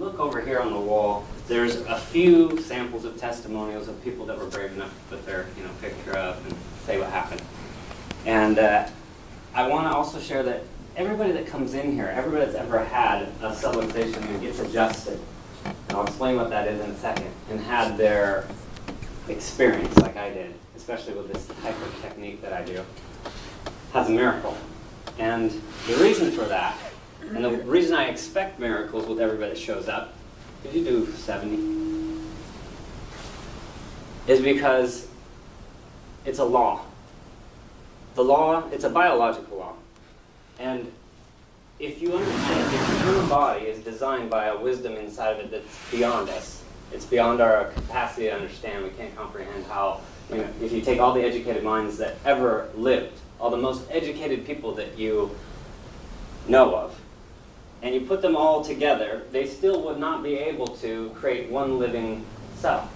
look over here on the wall, there's a few samples of testimonials of people that were brave enough to put their picture up and say what happened. And I want to also share that everybody that comes in here, everybody that's ever had a subluxation and gets adjusted, and I'll explain what that is in a second, and had their experience like I did, especially with this type of technique that I do, has a miracle. And the reason for that, and the reason I expect miracles with everybody that shows up, could you do 70? Is because it's a law. The law, it's a biological law. And if you understand that the human body is designed by a wisdom inside of it that's beyond us, it's beyond our capacity to understand. We can't comprehend how, if you take all the educated minds that ever lived, all the most educated people that you know of, and you put them all together, they still would not be able to create one living cell.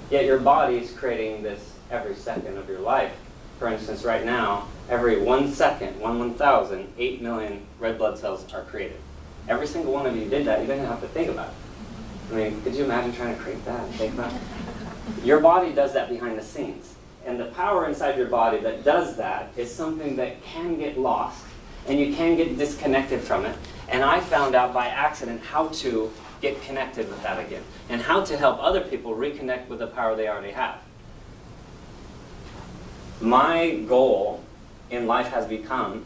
Yet your body is creating this every second of your life. For instance, right now, every 1 second, 1/1000, 8 million red blood cells are created. Every single one of you did that. You didn't have to think about it. I mean, could you imagine trying to create that and think about it? Your body does that behind the scenes. And the power inside your body that does that is something that can get lost, and you can get disconnected from it. And I found out by accident how to get connected with that again, and how to help other people reconnect with the power they already have. My goal in life has become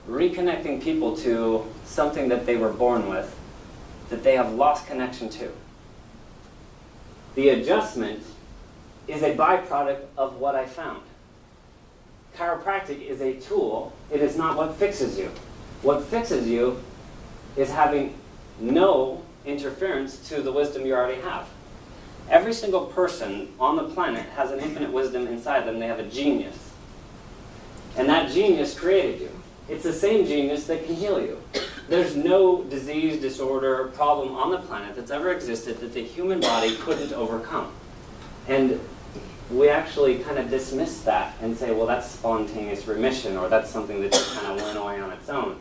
reconnecting people to something that they were born with, that they have lost connection to. The adjustment is a byproduct of what I found. Chiropractic is a tool. It is not what fixes you. What fixes you is having no interference to the wisdom you already have. Every single person on the planet has an infinite wisdom inside them. They have a genius. And that genius created you. It's the same genius that can heal you. There's no disease, disorder, problem on the planet that's ever existed that the human body couldn't overcome. And we actually kind of dismiss that and say, well, that's spontaneous remission, or that's something that just kind of went away on its own.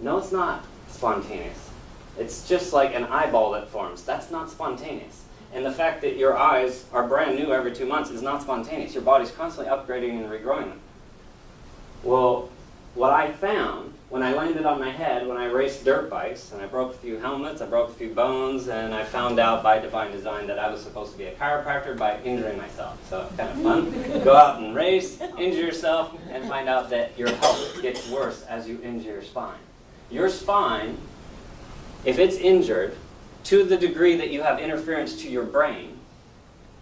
No, it's not spontaneous. It's just like an eyeball that forms. That's not spontaneous. And the fact that your eyes are brand new every 2 months is not spontaneous. Your body's constantly upgrading and regrowing them. Well, what I found when I landed on my head, when I raced dirt bikes, and I broke a few helmets, I broke a few bones, and I found out by divine design that I was supposed to be a chiropractor by injuring myself. So kind of fun. Go out and race, injure yourself, and find out that your health gets worse as you injure your spine. Your spine, if it's injured, to the degree that you have interference to your brain,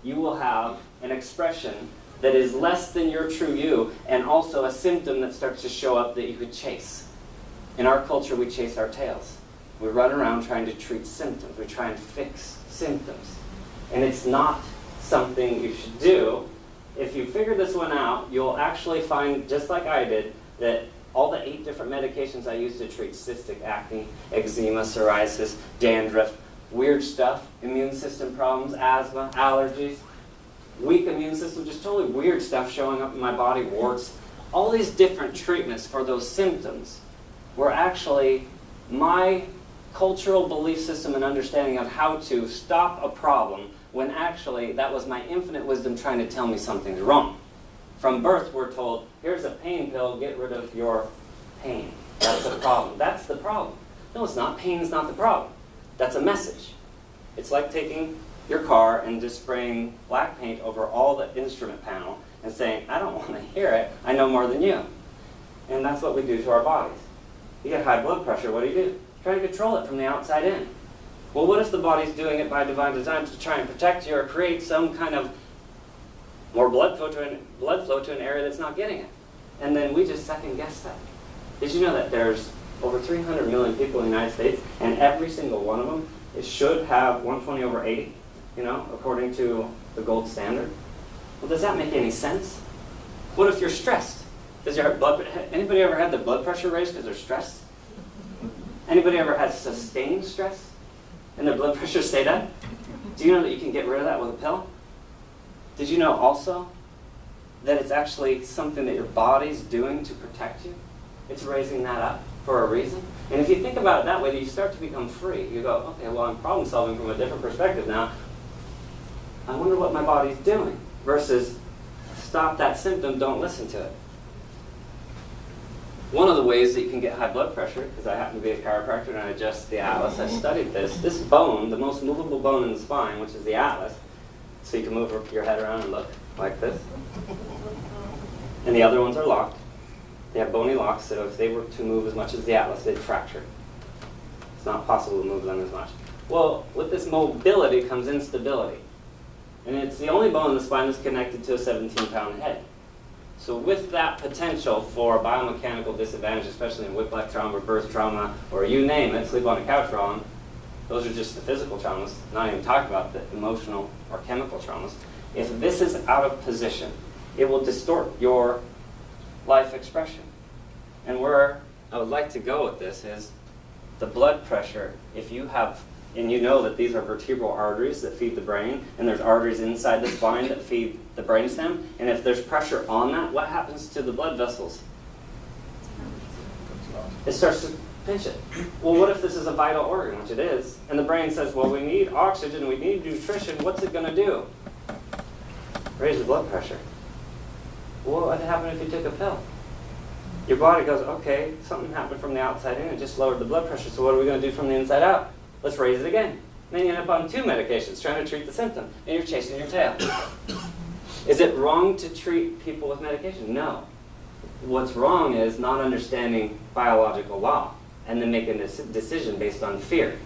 you will have an expression that is less than your true you, and also a symptom that starts to show up that you could chase. In our culture, we chase our tails. We run around trying to treat symptoms. We try and fix symptoms. And it's not something you should do. If you figure this one out, you'll actually find, just like I did, that all the 8 different medications I used to treat cystic acne, eczema, psoriasis, dandruff, weird stuff, immune system problems, asthma, allergies, weak immune system, just totally weird stuff showing up in my body, warts. All these different treatments for those symptoms were actually my cultural belief system and understanding of how to stop a problem, when actually that was my infinite wisdom trying to tell me something's wrong. From birth, we're told, here's a pain pill, get rid of your pain. That's the problem. That's the problem. No, it's not. Pain's not the problem. That's a message. It's like taking your car and just spraying black paint over all the instrument panel and saying, I don't want to hear it, I know more than you. And that's what we do to our bodies. You get high blood pressure, what do? Try to control it from the outside in. Well, what if the body's doing it by divine design to try and protect you or create some kind of more blood flow to an area that's not getting it? And then we just second guess that. Did you know that there's over 300 million people in the United States, and every single one of them should have 120/80, according to the gold standard? Well, does that make any sense? What if you're stressed? Anybody ever had their blood pressure raised because they're stressed? Anybody ever had sustained stress and their blood pressure stayed up? Do you know that you can get rid of that with a pill? Did you know also that it's actually something that your body's doing to protect you? It's raising that up for a reason. And if you think about it that way, you start to become free. You go, okay, well, I'm problem solving from a different perspective now. I wonder what my body's doing. Versus, stop that symptom, don't listen to it. One of the ways that you can get high blood pressure, because I happen to be a chiropractor and I adjust the atlas, I studied this. This bone, the most movable bone in the spine, which is the atlas, so you can move your head around and look like this. And the other ones are locked. They have bony locks, so if they were to move as much as the atlas, they'd fracture. It's not possible to move them as much. Well, with this mobility comes instability. And it's the only bone in the spine that's connected to a 17-pound head. So with that potential for biomechanical disadvantage, especially in whiplash trauma or birth trauma, or you name it, sleep on a couch wrong, those are just the physical traumas, not even talking about the emotional or chemical traumas. If this is out of position, it will distort your life expression. And where I would like to go with this is the blood pressure. If you have, and you know that these are vertebral arteries that feed the brain, and there's arteries inside the spine that feed the brainstem, and if there's pressure on that, what happens to the blood vessels? It starts to pinch it. Well, what if this is a vital organ, which it is, and the brain says, well, we need oxygen, we need nutrition, what's it going to do? Raise the blood pressure. Well, what would happen if you took a pill? Your body goes, okay, something happened from the outside in, it just lowered the blood pressure, so what are we going to do from the inside out? Let's raise it again. Then you end up on 2 medications trying to treat the symptom, and you're chasing your tail. Is it wrong to treat people with medication? No. What's wrong is not understanding biological law and then making a decision based on fear.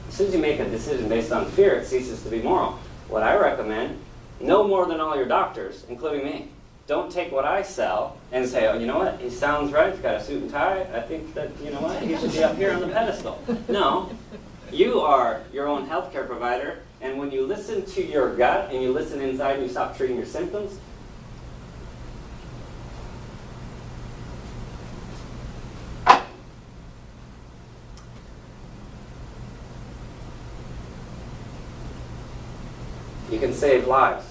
As soon as you make a decision based on fear, it ceases to be moral. What I recommend, no more than all your doctors, including me. Don't take what I sell and say, oh, you know what, he sounds right, he's got a suit and tie, I think that, you know what, he should be up here on the pedestal. No. You are your own healthcare provider, and when you listen to your gut and you listen inside and you stop treating your symptoms, you can save lives.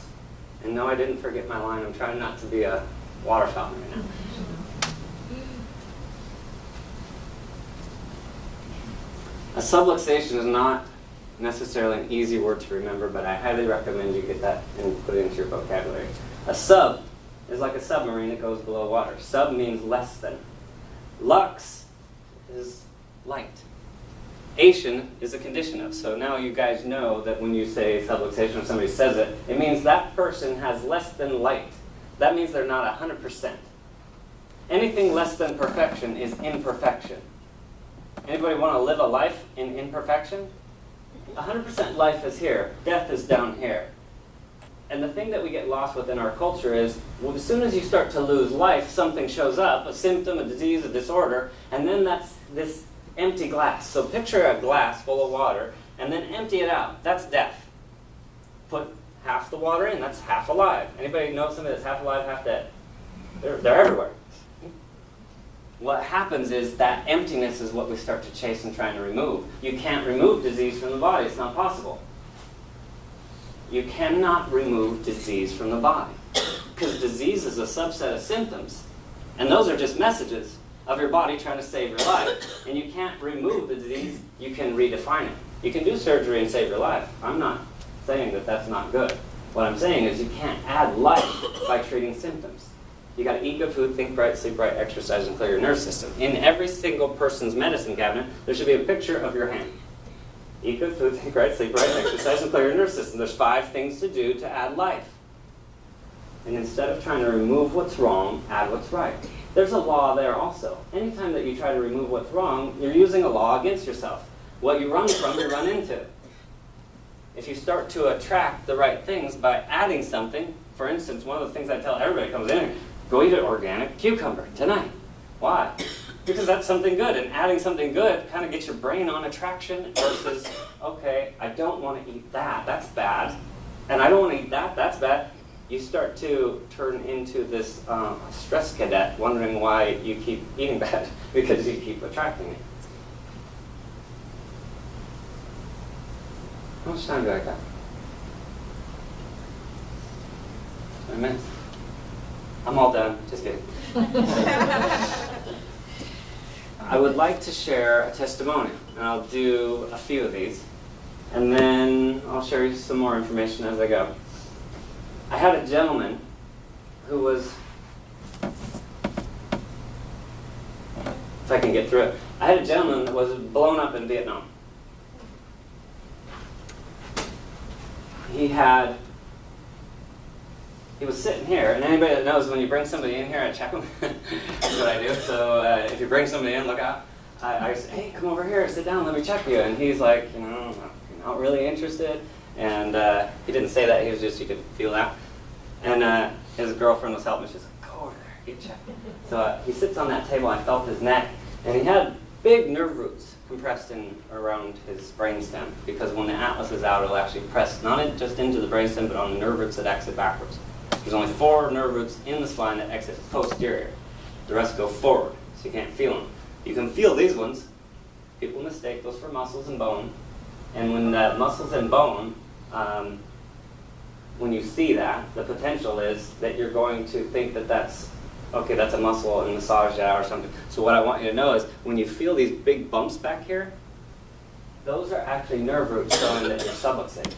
And no, I didn't forget my line. I'm trying not to be a water fountain right now. A subluxation is not necessarily an easy word to remember, but I highly recommend you get that and put it into your vocabulary. A sub is like a submarine that goes below water. Sub means less than. Lux is light. Ation is a condition of. So now you guys know that when you say subluxation or somebody says it, it means that person has less than light. That means they're not 100%. Anything less than perfection is imperfection. Anybody want to live a life in imperfection? 100% life is here. Death is down here. And the thing that we get lost within our culture is, well, as soon as you start to lose life, something shows up, a symptom, a disease, a disorder, and then that's this empty glass. So picture a glass full of water, and then empty it out. That's death. Put half the water in, that's half alive. Anybody know somebody that's half alive, half dead? They're everywhere. What happens is that emptiness is what we start to chase and try to remove. You can't remove disease from the body. It's not possible. You cannot remove disease from the body, because disease is a subset of symptoms, and those are just messages of your body trying to save your life. And you can't remove the disease, you can redefine it. You can do surgery and save your life. I'm not saying that that's not good. What I'm saying is you can't add life by treating symptoms. You got to eat good food, think bright, sleep right, exercise, and clear your nerve system. In every single person's medicine cabinet, there should be a picture of your hand. Eat good food, think right, sleep right, exercise, and clear your nerve system. There's 5 things to do to add life. And instead of trying to remove what's wrong, add what's right. There's a law there also. Anytime that you try to remove what's wrong, you're using a law against yourself. What you run from, you run into. If you start to attract the right things by adding something, for instance, one of the things I tell everybody who comes in here, go eat an organic cucumber tonight. Why? Because that's something good, and adding something good kind of gets your brain on attraction versus, okay, I don't want to eat that, that's bad, and I don't want to eat that, that's bad. You start to turn into this stress cadet wondering why you keep eating bad, because you keep attracting it. How much time do I got? 20 minutes. I'm all done. Just kidding. I would like to share a testimonial, and I'll do a few of these, and then I'll share you some more information as I go. I had a gentleman who was, if I can get through it, I had a gentleman that was blown up in Vietnam. He was sitting here, and anybody that knows when you bring somebody in here, I check them. That's what I do. So if you bring somebody in, look out. I say, hey, come over here, sit down, let me check you. And he's like, you're not really interested. And he didn't say that, he was just, you could feel that. And his girlfriend was helping, she's like, go over there, get checked. So he sits on that table, I felt his neck, and he had big nerve roots compressed in around his brainstem, because when the atlas is out, it'll actually press not just into the brainstem, but on the nerve roots that exit backwards. There's only 4 nerve roots in the spine that exit posterior. The rest go forward, so you can't feel them. You can feel these ones. People mistake those for muscles and bone. And when the muscles and bone, when you see that, the potential is that you're going to think that that's a muscle and massage that or something. So what I want you to know is when you feel these big bumps back here, those are actually nerve roots showing that you're subluxing.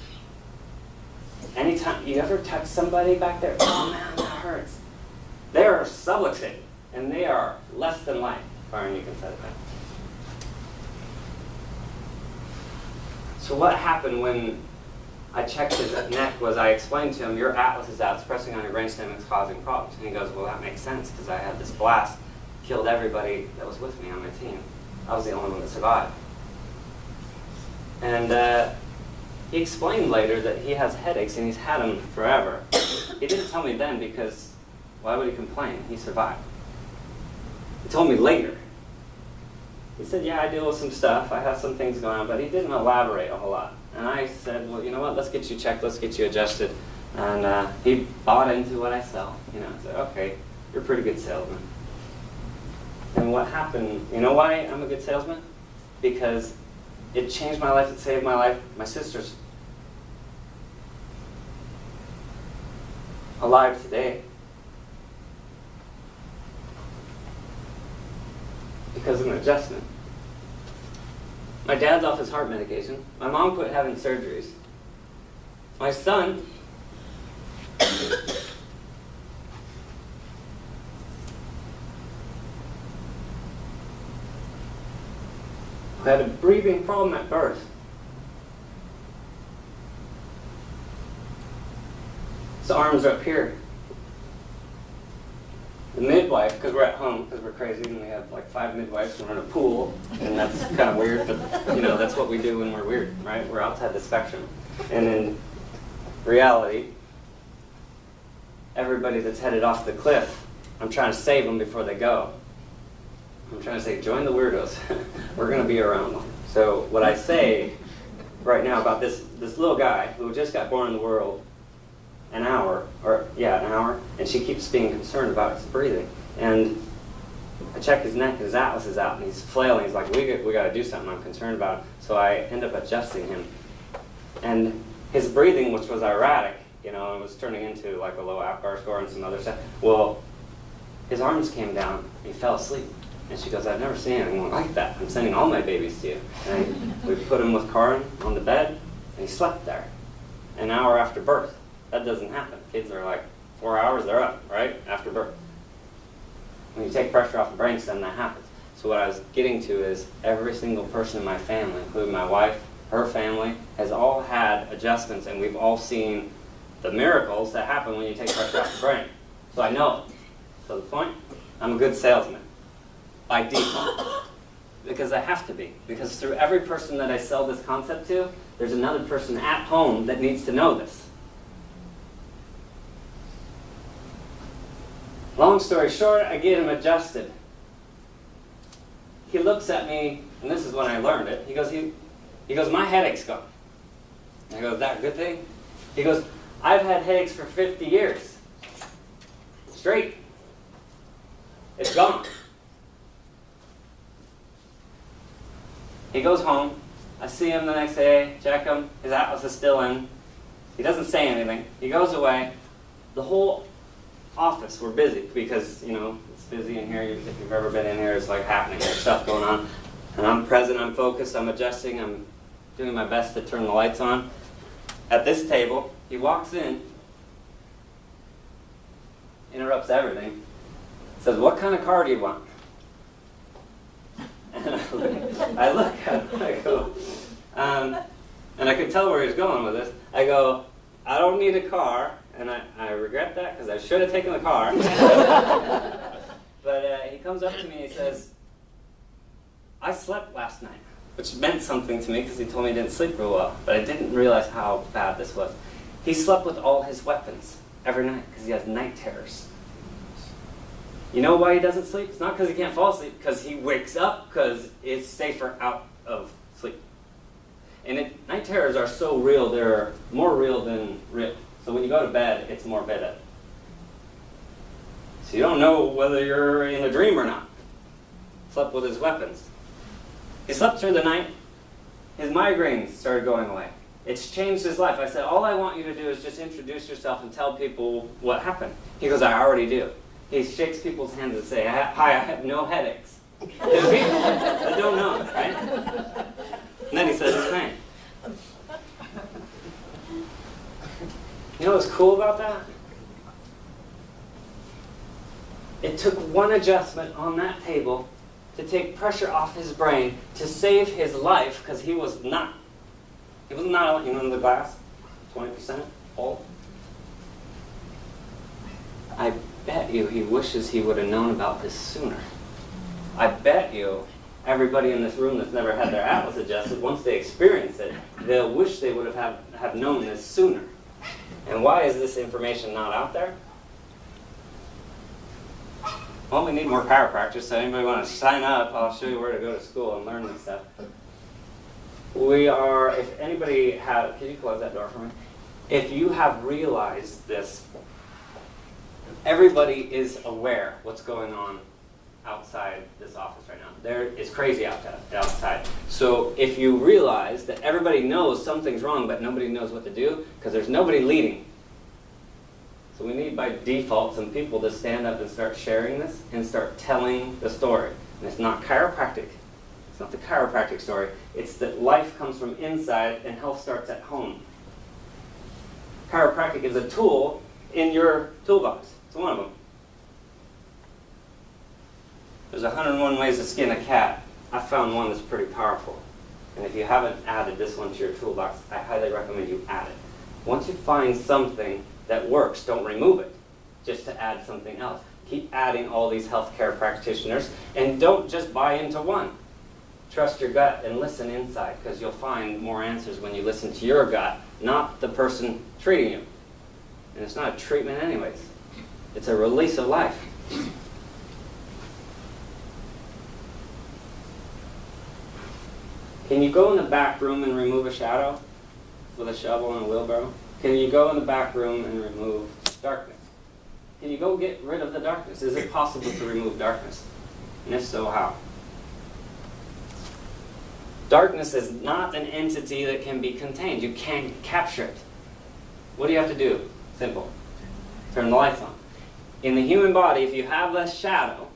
Anytime you ever touch somebody back there, oh man, that hurts. They are subluxing, and they are less than light. Byron, you can set it back. So what happened when I checked his neck was I explained to him, your atlas is out, it's pressing on your brainstem, it's causing problems. And he goes, well, that makes sense, because I had this blast, killed everybody that was with me on my team. I was the only one that survived. And he explained later that he has headaches, and he's had them forever. He didn't tell me then, because why would he complain? He survived. He told me later. He said, yeah, I deal with some stuff, I have some things going on, but he didn't elaborate a whole lot. And I said, well, you know what, let's get you checked, let's get you adjusted. And he bought into what I sell. I said, okay, you're a pretty good salesman. And what happened, you know why I'm a good salesman? Because it changed my life, it saved my life. My sister's alive today because of an adjustment. My dad's off his heart medication. My mom quit having surgeries. My son who had a breathing problem at birth. His arms are up here. The midwife, because we're at home, because we're crazy, and we have like 5 midwives, and we're in a pool, and that's kind of weird, but that's what we do when we're weird, right? We're outside the spectrum. And in reality, everybody that's headed off the cliff, I'm trying to save them before they go. I'm trying to say, join the weirdos. We're going to be around them. So what I say right now about this little guy who just got born in the world, an hour, and she keeps being concerned about his breathing. And I check his neck, his atlas is out, and he's flailing. He's like, we got to do something, I'm concerned about it. So I end up adjusting him. And his breathing, which was erratic, it was turning into like a low Apgar score and some other stuff. Well, his arms came down, and he fell asleep. And she goes, I've never seen anyone like that. I'm sending all my babies to you. And we put him with Karin on the bed, and he slept there an hour after birth. That doesn't happen. Kids are like 4 hours, they're up, right, after birth. When you take pressure off the brainstem, that happens. So what I was getting to is every single person in my family, including my wife, her family, has all had adjustments, and we've all seen the miracles that happen when you take pressure off the brain. So I know it. So the point, I'm a good salesman by default. Because I have to be. Because through every person that I sell this concept to, there's another person at home that needs to know this. Long story short, I get him adjusted. He looks at me, and this is when I learned it. He goes, my headache's gone. I go, is that a good thing? He goes, I've had headaches for 50 years. Straight. It's gone. He goes home. I see him the next day, check him. His atlas is still in. He doesn't say anything. He goes away. The whole office. We're busy because, you know, it's busy in here. If you've ever been in here, it's like happening. There's stuff going on. And I'm present, I'm focused, I'm adjusting, I'm doing my best to turn the lights on. At this table, he walks in, interrupts everything, says, "What kind of car do you want?" And I look at him, I go, and I could tell where he's going with this. I go, "I don't need a car," and I regret that because I should have taken the car. But he comes up to me and he says, "I slept last night," which meant something to me because he told me he didn't sleep real well, but I didn't realize how bad this was. He slept with all his weapons every night because he has night terrors. You know why he doesn't sleep? It's not because he can't fall asleep, because he wakes up because it's safer out of sleep. And night terrors are so real, they're more real than real. So when you go to bed, it's more vivid. So you don't know whether you're in a dream or not. Slept with his weapons. He slept through the night. His migraines started going away. It's changed his life. I said, "All I want you to do is just introduce yourself and tell people what happened." He goes, "I already do." He shakes people's hands and says, "Hi, I have no headaches." There's people that don't know, right? And then he says his name. You know what's cool about that? It took one adjustment on that table to take pressure off his brain, to save his life, because he was not, you know, in the glass, 20% full. I bet you he wishes he would have known about this sooner. I bet you everybody in this room that's never had their atlas adjusted, once they experience it, they'll wish they would have known this sooner. And why is this information not out there? Well, we need more chiropractors, so anybody want to sign up, I'll show you where to go to school and learn this stuff. We are, if anybody have, can you close that door for me? If you have realized this, everybody is aware what's going on outside this office right now. There is crazy outside. So if you realize that everybody knows something's wrong, but nobody knows what to do, because there's nobody leading. So we need, by default, some people to stand up and start sharing this and start telling the story. And it's not chiropractic. It's not the chiropractic story. It's that life comes from inside and health starts at home. Chiropractic is a tool in your toolbox. It's one of them. There's 101 ways to skin a cat. I found one that's pretty powerful. And if you haven't added this one to your toolbox, I highly recommend you add it. Once you find something that works, don't remove it, just to add something else. Keep adding all these healthcare practitioners, and don't just buy into one. Trust your gut and listen inside, because you'll find more answers when you listen to your gut, not the person treating you. And it's not a treatment anyways. It's a release of life. Can you go in the back room and remove a shadow with a shovel and a wheelbarrow? Can you go in the back room and remove darkness? Can you go get rid of the darkness? Is it possible to remove darkness? And if so, how? Darkness is not an entity that can be contained. You can't capture it. What do you have to do? Simple. Turn the lights on. In the human body, if you have a shadow,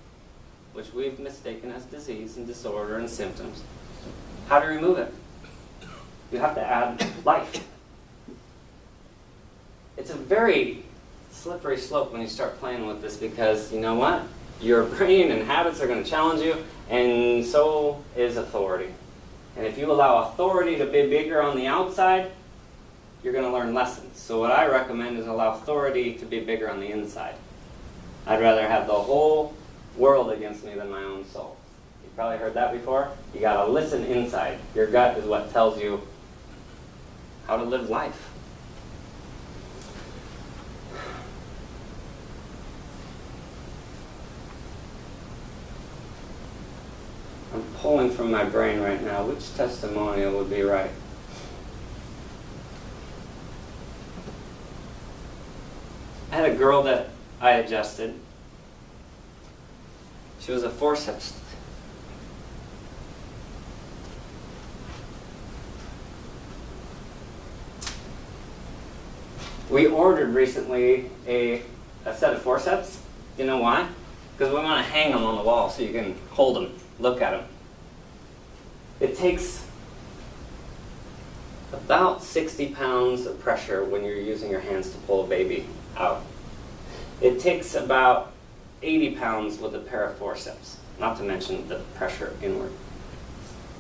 which we've mistaken as disease and disorder and symptoms, how to remove it? You have to add life. It's a very slippery slope when you start playing with this, because you know what? Your brain and habits are going to challenge you, and so is authority. And if you allow authority to be bigger on the outside, you're going to learn lessons. So what I recommend is allow authority to be bigger on the inside. I'd rather have the whole world against me than my own soul. You've probably heard that before. You got to listen inside. Your gut is what tells you how to live life. I'm pulling from my brain right now which testimonial would be right. I had a girl that I adjusted. She was a forceps. We ordered recently a a set of forceps. You know why? Because we want to hang them on the wall so you can hold them, look at them. It takes about 60 pounds of pressure when you're using your hands to pull a baby out. It takes about 80 pounds with a pair of forceps, not to mention the pressure inward.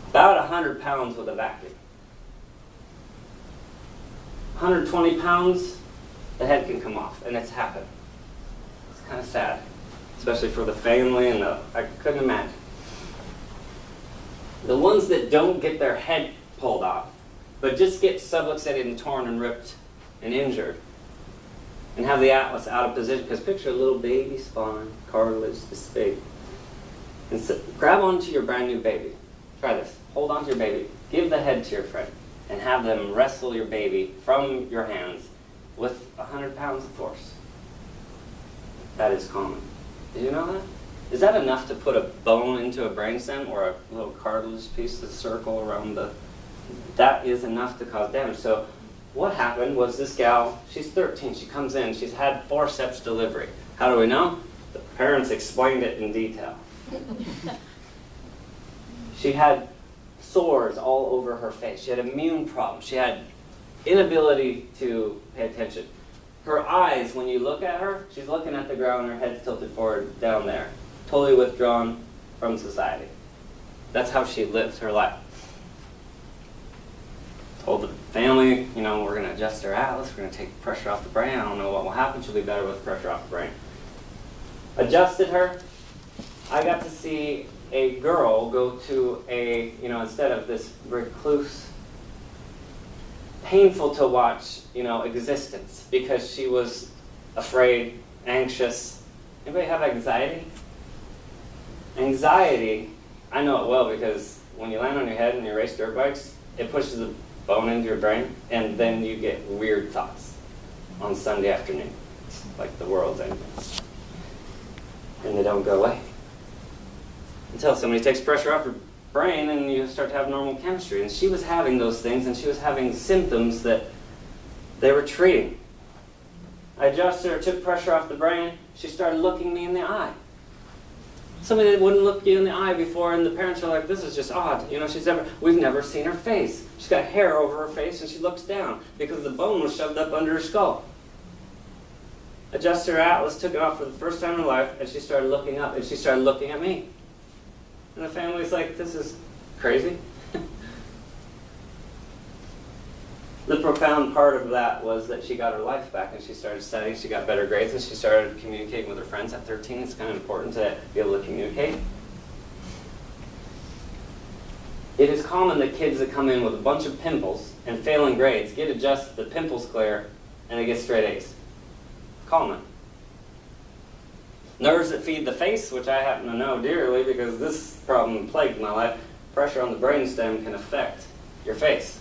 About 100 pounds with a vacuum. 120 pounds, the head can come off, and it's happened. It's kind of sad, especially for the family, and I couldn't imagine. The ones that don't get their head pulled off, but just get subluxated and torn and ripped and injured, and have the atlas out of position, because picture a little baby spine, cartilage this big. And so, grab onto your brand new baby. Try this. Hold onto your baby. Give the head to your friend, and have them wrestle your baby from your hands with 100 pounds of force. That is common. Did you know that? Is that enough to put a bone into a brainstem or a little cartilage piece, a circle around the... That is enough to cause damage. So what happened was this gal, she's 13, she comes in, she's had forceps delivery. How do we know? The parents explained it in detail. She had sores all over her face. She had immune problems. She had inability to pay attention. Her eyes, when you look at her, she's looking at the ground, her head's tilted forward down there. Totally withdrawn from society. That's how she lived her life. Told the family, you know, we're going to adjust her atlas, we're going to take pressure off the brain. I don't know what will happen. She'll be better with pressure off the brain. Adjusted her. I got to see a girl go to a, you know, instead of this recluse, painful to watch, you know, existence, because she was afraid, anxious. Anybody have anxiety? Anxiety, I know it well, because when you land on your head and you race dirt bikes, it pushes a bone into your brain, and then you get weird thoughts on Sunday afternoon, like the world's ending. And they don't go away until somebody takes pressure off your brain and you start to have normal chemistry. And she was having those things, and she was having symptoms that they were treating. I adjusted her, took pressure off the brain. She started looking me in the eye. Somebody that wouldn't look you in the eye before, and the parents are like, this is just odd. You know, we've never seen her face. She's got hair over her face, and she looks down because the bone was shoved up under her skull. Adjusted her atlas, took it off for the first time in her life, and she started looking up, and she started looking at me. And the family's like, this is crazy. The profound part of that was that she got her life back, and she started studying, she got better grades, and she started communicating with her friends at 13. It's kind of important to be able to communicate. It is common that kids that come in with a bunch of pimples and failing grades get adjusted, the pimples clear, and they get straight A's. Common. Nerves that feed the face, which I happen to know dearly because this problem plagued my life. Pressure on the brainstem can affect your face.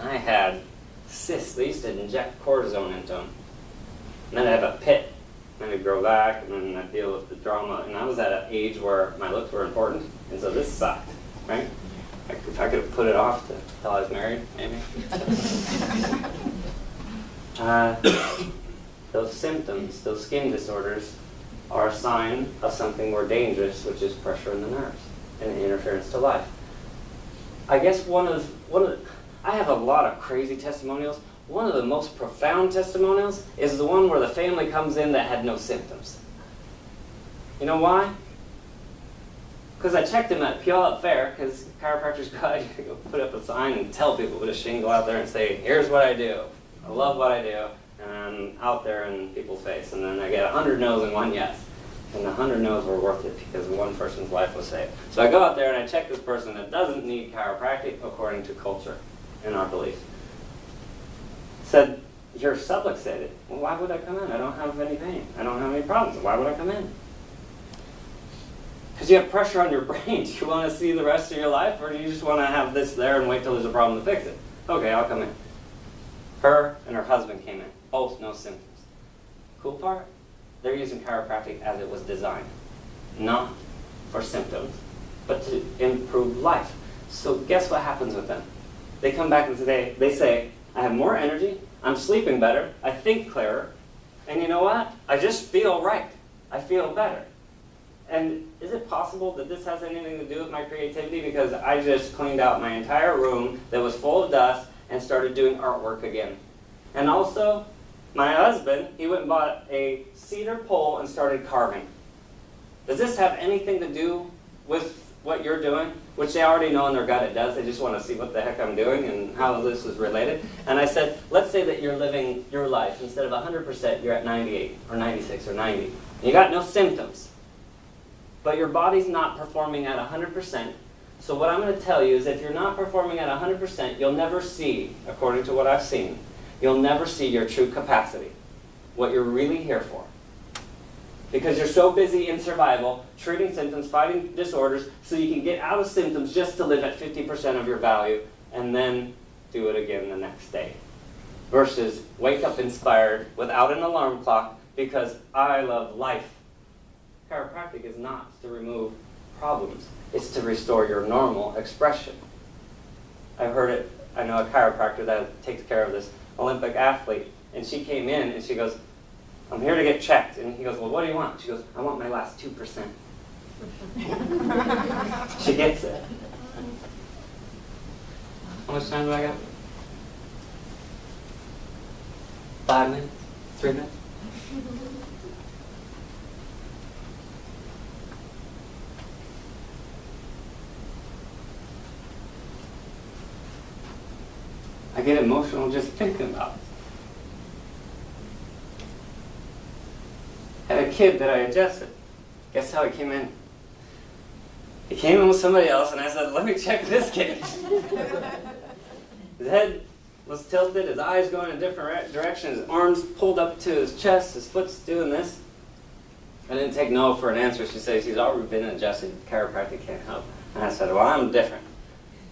I had cysts. They used to inject cortisone into them. And then I'd have a pit. And then it'd grow back, and then I'd deal with the drama. And I was at an age where my looks were important, and so this sucked, right? If I could have put it off until I was married, maybe. Those symptoms, those skin disorders, are a sign of something more dangerous, which is pressure in the nerves and interference to life. I guess I have a lot of crazy testimonials. One of the most profound testimonials is the one where the family comes in that had no symptoms. You know why? Because I checked him at Puyallup Fair, because chiropractors go put up a sign and tell people with a shingle out there and say, here's what I do. I love what I do. And I'm out there in people's face. And then I get 100 no's and 1 yes. And the 100 no's were worth it because one person's life was saved. So I go out there and I check this person that doesn't need chiropractic according to culture and our beliefs. Said, you're subluxated. Well, why would I come in? I don't have any pain. I don't have any problems. Why would I come in? Because you have pressure on your brain. Do you want to see the rest of your life, or do you just want to have this there and wait till there's a problem to fix it? Okay, I'll come in. Her and her husband came in. Both no symptoms. Cool part? They're using chiropractic as it was designed. Not for symptoms, but to improve life. So guess what happens with them? They come back and they say, I have more energy, I'm sleeping better, I think clearer, And you know what? I just feel right. I feel better. And is it possible that this has anything to do with my creativity? Because I just cleaned out my entire room that was full of dust and started doing artwork again. And also, my husband, he went and bought a cedar pole and started carving. Does this have anything to do with what you're doing? Which they already know in their gut it does. They just want to see what the heck I'm doing and how this is related. And I said, let's say that you're living your life. Instead of 100%, you're at 98 or 96 or 90. You got no symptoms. But your body's not performing at 100%. So what I'm going to tell you is if you're not performing at 100%, you'll never see, according to what I've seen, you'll never see your true capacity, what you're really here for. Because you're so busy in survival, treating symptoms, fighting disorders, so you can get out of symptoms just to live at 50% of your value, and then do it again the next day. Versus wake up inspired without an alarm clock because I love life. Chiropractic is not to remove problems. It's to restore your normal expression. I've heard it, I know a chiropractor that takes care of this Olympic athlete, and she came in and she goes, I'm here to get checked. And he goes, well, what do you want? She goes, I want my last 2%. She gets it. How much time do I got? 5 minutes? 3 minutes? I get emotional just thinking about it. I had a kid that I adjusted. Guess how he came in? He came in with somebody else, and I said, let me check this kid. His head was tilted, his eyes going in a different direction, his arms pulled up to his chest, his foot's doing this. I didn't take no for an answer. She says, he's already been adjusted. Chiropractic can't help. And I said, well, I'm different.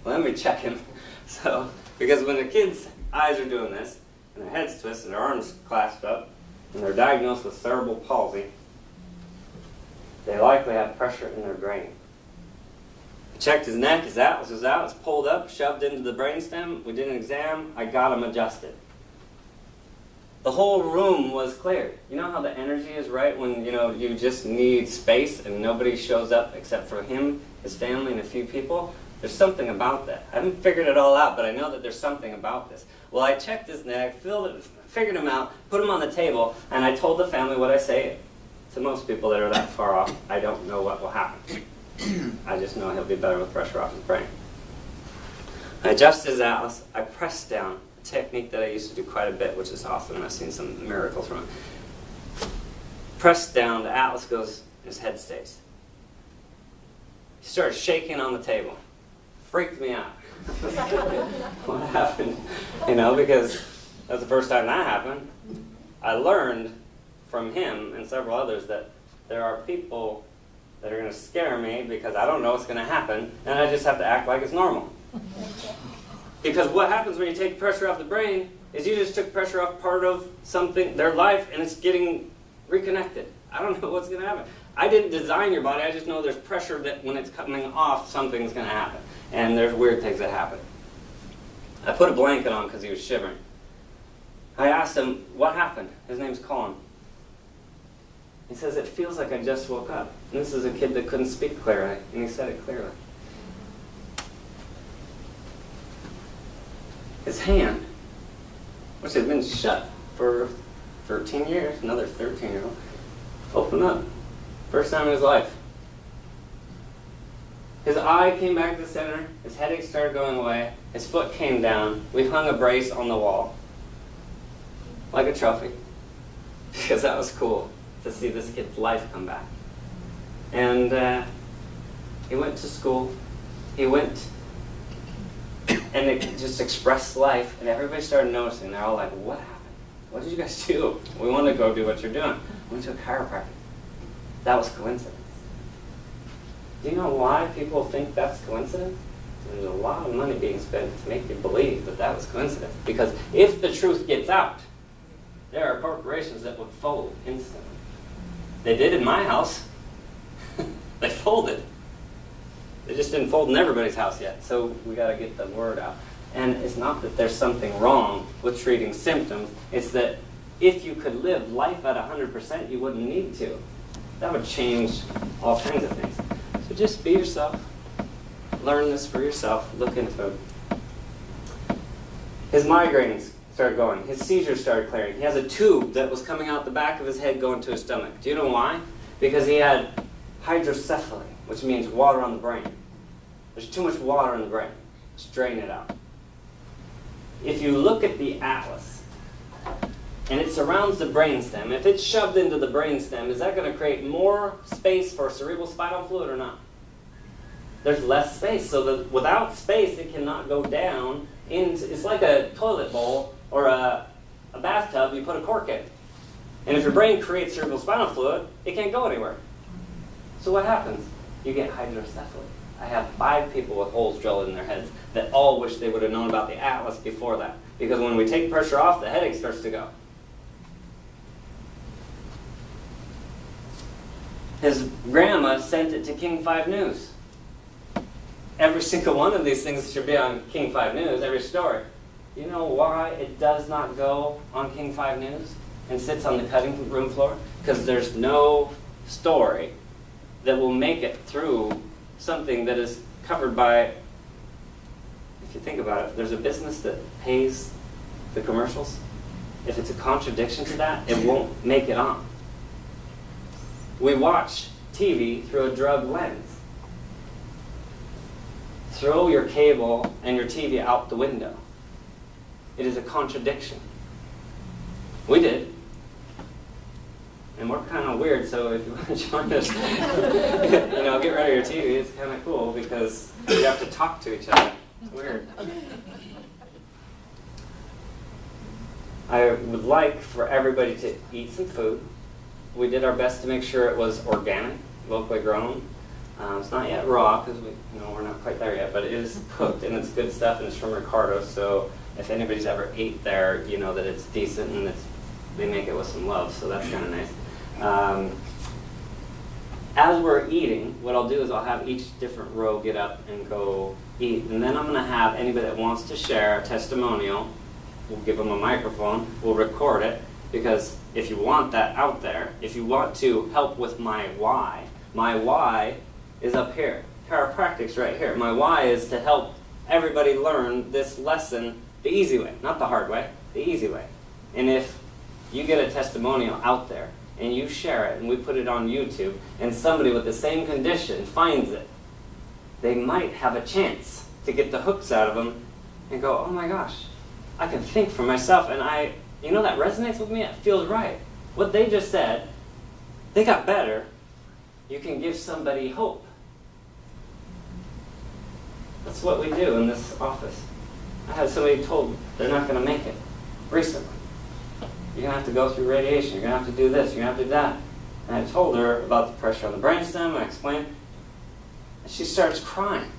Let me check him. So, because when the kid's eyes are doing this, and their head's twisted, their arms clasped up, and they're diagnosed with cerebral palsy, they likely have pressure in their brain. I checked his neck, his atlas was out, it's pulled up, shoved into the brainstem. We did an exam, I got him adjusted. The whole room was cleared. You know how the energy is right when you just need space and nobody shows up except for him, his family, and a few people? There's something about that. I haven't figured it all out, but I know that there's something about this. Well, I checked his neck, figured him out, put him on the table, and I told the family what I say to most people that are that far off. I don't know what will happen. I just know he'll be better with pressure off his brain. I adjusted his atlas. I pressed down, a technique that I used to do quite a bit, which is awesome, and I've seen some miracles from it. Pressed down, the atlas goes, his head stays. He started shaking on the table. Freaked me out. What happened? Because that's the first time that happened. I learned from him and several others that there are people that are going to scare me because I don't know what's going to happen, and I just have to act like it's normal. Because what happens when you take pressure off the brain is you just took pressure off part of something, their life, and it's getting reconnected. I don't know what's going to happen. I didn't design your body, I just know there's pressure that when it's coming off, something's going to happen. And there's weird things that happen. I put a blanket on because he was shivering. I asked him, what happened? His name's Colin. He says, it feels like I just woke up. And this is a kid that couldn't speak clearly, and he said it clearly. His hand, which had been shut for 13 years, another 13-year-old, opened up. First time in his life. His eye came back to the center, his headache started going away, his foot came down, we hung a brace on the wall. Like a trophy. Because that was cool, to see this kid's life come back. And he went to school, he went, and it just expressed life, and everybody started noticing. They're all like, what happened? What did you guys do? We want to go do what you're doing. We went to a chiropractor. That was coincidence. Do you know why people think that's coincidence? There's a lot of money being spent to make you believe that that was coincidence. Because if the truth gets out, there are corporations that would fold instantly. They did in my house. They folded. They just didn't fold in everybody's house yet. So we got to get the word out. And it's not that there's something wrong with treating symptoms. It's that if you could live life at 100%, you wouldn't need to. That would change all kinds of things. So just be yourself. Learn this for yourself. Look into it. His migraines started going. His seizures started clearing. He has a tube that was coming out the back of his head going to his stomach. Do you know why? Because he had hydrocephaly, which means water on the brain. There's too much water in the brain. Let's drain it out. If you look at the atlas, and it surrounds the brainstem, if it's shoved into the brainstem, is that going to create more space for cerebral spinal fluid or not? There's less space, so that without space, it cannot go down into, it's like a toilet bowl or a bathtub you put a cork in. And if your brain creates cerebral spinal fluid, it can't go anywhere. So what happens? You get hydrocephaly. I have 5 people with holes drilled in their heads that all wish they would have known about the atlas before that. Because when we take pressure off, the headache starts to go. His grandma sent it to King 5 News. Every single one of these things should be on King 5 News, every story. You know why it does not go on King 5 News and sits on the cutting room floor? Because there's no story that will make it through something that is covered by, if you think about it, there's a business that pays the commercials. If it's a contradiction to that, it won't make it on. We watch TV through a drug lens. Throw your cable and your TV out the window. It is a contradiction. We did. And we're kind of weird, so if you want to join us, get rid of your TV. It's kind of cool because you have to talk to each other. It's weird. I would like for everybody to eat some food. We did our best to make sure it was organic, locally grown. It's not yet raw because we're not quite there yet, but it is cooked and it's good stuff and it's from Ricardo. So if anybody's ever ate there, you know that it's decent and they make it with some love. So that's kind of nice. As we're eating, what I'll do is I'll have each different row get up and go eat, and then I'm going to have anybody that wants to share a testimonial. We'll give them a microphone. We'll record it because if you want that out there, if you want to help with my why is up here. Chiropractic's right here. My why is to help everybody learn this lesson the easy way, not the hard way, the easy way. And if you get a testimonial out there and you share it and we put it on YouTube and somebody with the same condition finds it, they might have a chance to get the hooks out of them and go, oh my gosh, I can think for myself and that resonates with me, it feels right. What they just said, they got better. You can give somebody hope. That's what we do in this office. I had somebody told they're not going to make it recently. You're going to have to go through radiation. You're going to have to do this. You're going to have to do that. And I told her about the pressure on the brainstem. I explained. And she starts crying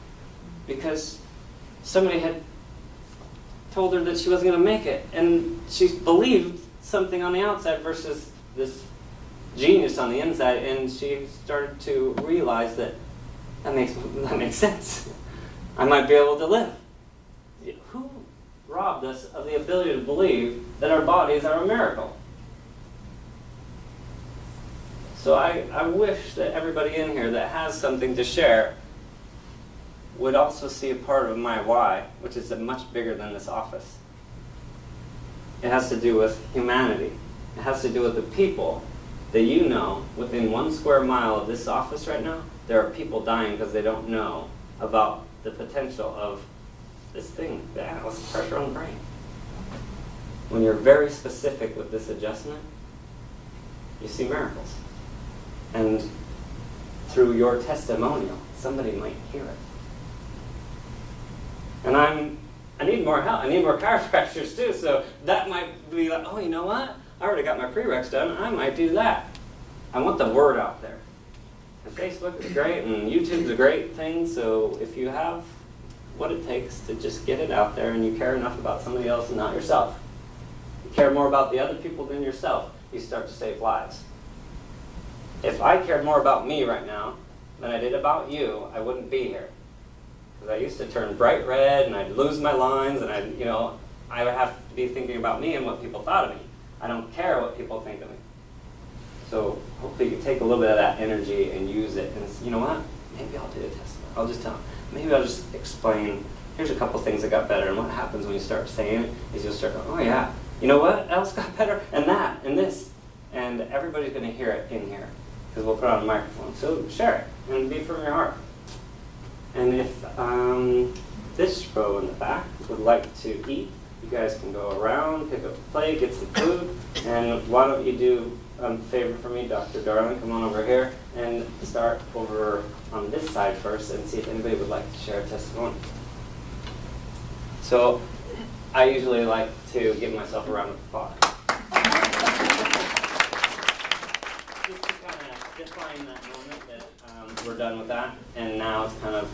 because somebody had told her that she wasn't going to make it. And she believed something on the outside versus this genius on the inside. And she started to realize that makes sense. I might be able to live. Who robbed us of the ability to believe that our bodies are a miracle? So I wish that everybody in here that has something to share would also see a part of my why, which is much bigger than this office. It has to do with humanity. It has to do with the people that you know within 1 square mile of this office right now. There are people dying because they don't know about the potential of this thing, the atlas, pressure on the brain. When you're very specific with this adjustment, you see miracles. And through your testimonial, somebody might hear it. And I need more help. I need more chiropractors too, so that might be like, oh, you know what? I already got my prereqs done. I might do that. I want the word out there. And Facebook is great, and YouTube's a great thing, so if you have what it takes to just get it out there and you care enough about somebody else and not yourself, you care more about the other people than yourself, you start to save lives. If I cared more about me right now than I did about you, I wouldn't be here. Because I used to turn bright red and I'd lose my lines and I would have to be thinking about me and what people thought of me. I don't care what people think of me. So hopefully you can take a little bit of that energy and use it. And you know what? Maybe I'll do a testimony. I'll just tell them. Maybe I'll just explain, here's a couple things that got better. And what happens when you start saying it is you'll start going, oh yeah, you know what else got better? And that, and this. And everybody's going to hear it in here because we'll put it on a microphone. So share it and be from your heart. And if this row in the back would like to eat, you guys can go around, pick up a plate, get some food. And why don't you do a favor for me, Dr. Darling, come on over here and start over on this side first and see if anybody would like to share a testimony. So I usually like to give myself a round of applause. Just to kind of define that moment that we're done with that, and now it's kind of,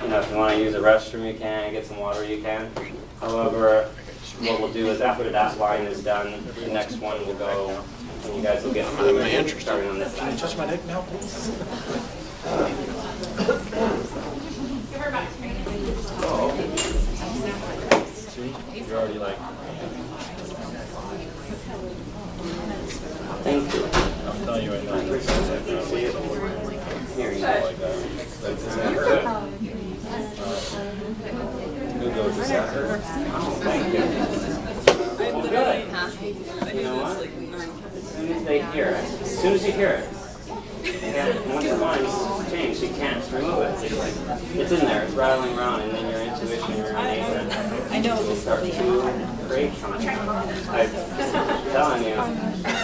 you know, if you want to use a restroom, you can, get some water, you can. However, what we'll do is after that line is done, the next one will go, and you guys will get through starting on this side. Can you touch my dick now, please? See, you're already like. Thank you. I'm telling you right now. Here you go. Like that. Google disaster. Oh, thank you. Well, good. You know what? As soon as they hear it, as soon as you hear it, and once your mind's changed, you can't remove it. It's in there, it's rattling around, and then your intuition, your innate, will start to create something. I'm telling you,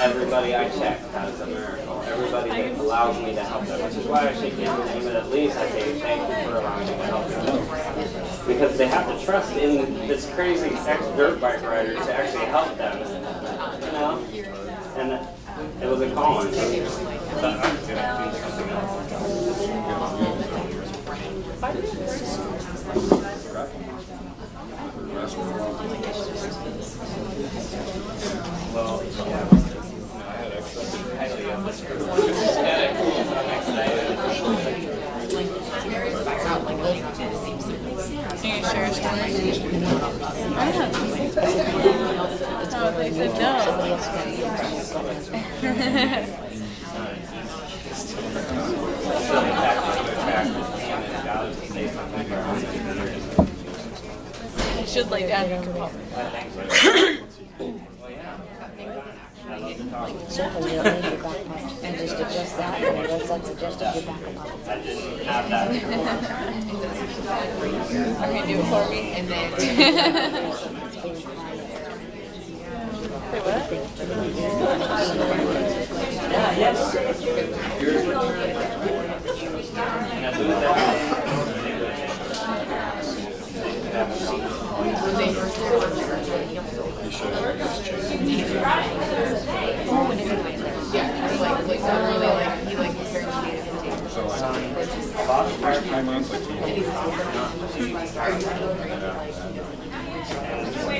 everybody I check has a miracle. Everybody that allows me to help them, which is why I shake hands with them, but at least I say thank you for allowing me to help them. Because they have to trust in this crazy ex-dirt bike rider to actually help them, you know? And it was a calling. But I'm going to do something else. Well, yeah. Can you share a story? I don't know. Oh, they said no. You should lay down and come home. Certainly, you don't need your back much, and just adjust that, and let's adjust your back a lot. I didn't have that before. Okay, do it for me, and then. Wait, what? Yes.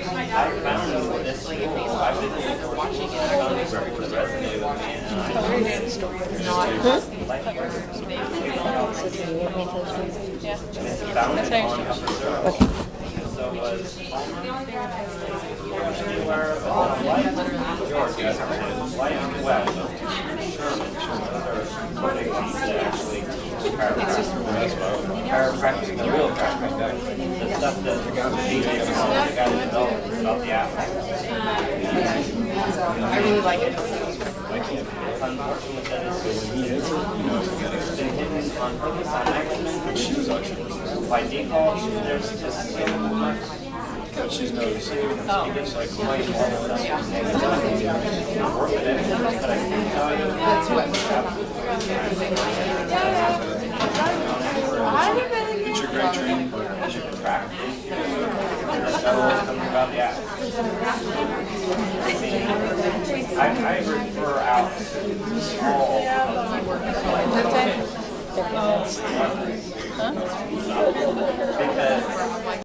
I found this school. I've been watching it. I found this very resonated with me. So was anywhere light west of Sherman. Actually chiropractic, the real chiropractic, the stuff that the guy developed about the athlete. I really like it. It's unfortunate that it's been hidden on purpose on accident. By default, there's just so much. She's noticing. It's like quite not worth it, but I can tell you That's what. It's your great training. as you can practice, there's something about the athlete. I refer out all because